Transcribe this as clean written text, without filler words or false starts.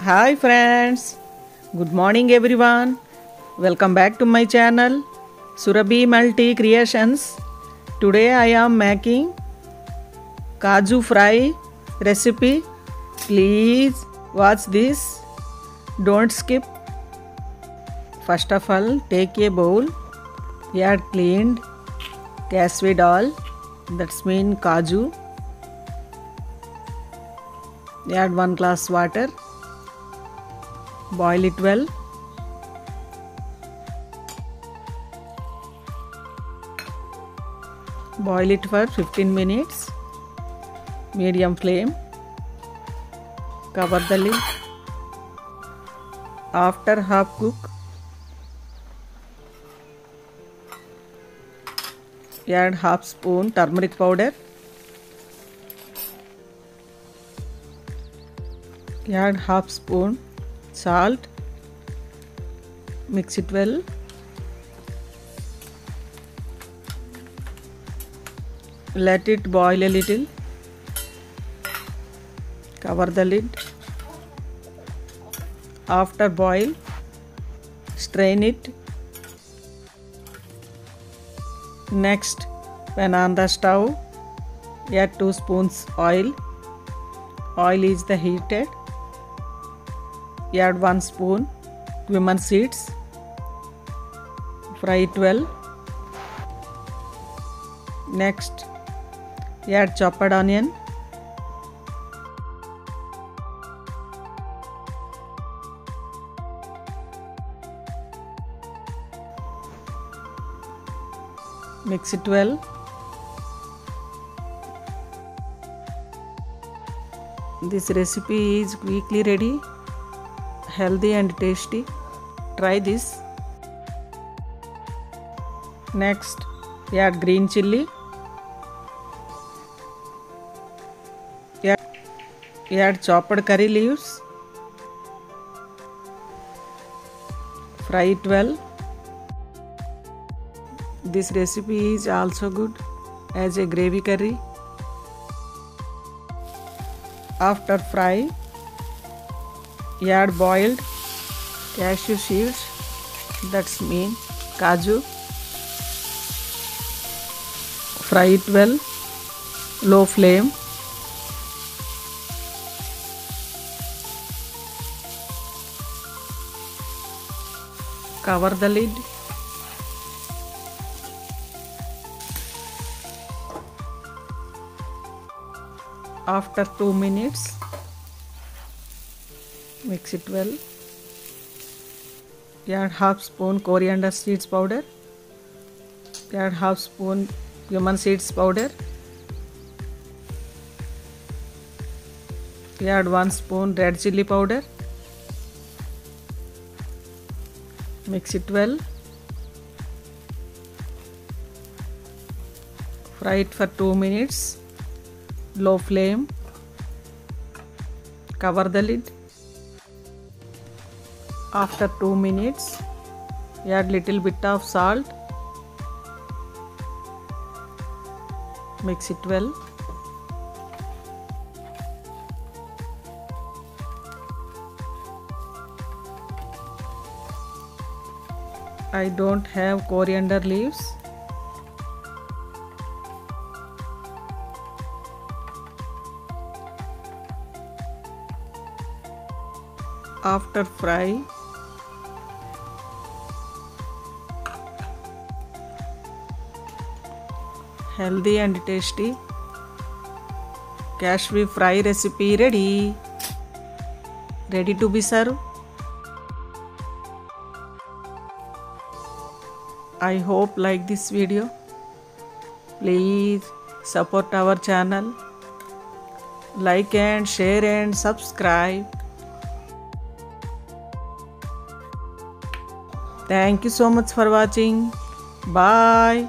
Hi friends, good morning everyone. Welcome back to my channel Surabhi Multi Creations. Today I am making Kaju fry recipe. Please watch this. Don't skip. First of all, take a bowl. Add cleaned cashew dal, that's mean kaju. Add 1 glass water. Boil it well. Boil it for 15 minutes. Medium flame. Cover the lid. After half cook, add half spoon turmeric powder. Add half spoon salt. Mix it well. Let it boil a little. Cover the lid. After boil, strain it. Next, pan on the stove. Add 2 spoons oil. Oil is the heated. Add 1 spoon cumin seeds. Fry it well. Next, add chopped onion. Mix it well. This recipe is quickly ready, healthy and tasty. Try this. Next, add green chilli. Add chopped curry leaves. Fry it well. This recipe is also good as a gravy curry. After fry, add boiled cashew seeds, that's mean kaju. Fry it well, low flame. Cover the lid. After 2 minutes, mix it well. Add half spoon coriander seeds powder. Add half spoon cumin seeds powder. Add 1 spoon red chilli powder. Mix it well. Fry it for 2 minutes. Low flame. Cover the lid. After 2 minutes, add little bit of salt. Mix it well. I don't have coriander leaves. After fry, healthy and tasty cashew fry recipe ready to be served. I hope like this video. Please support our channel, like and share and subscribe. Thank you so much for watching. Bye.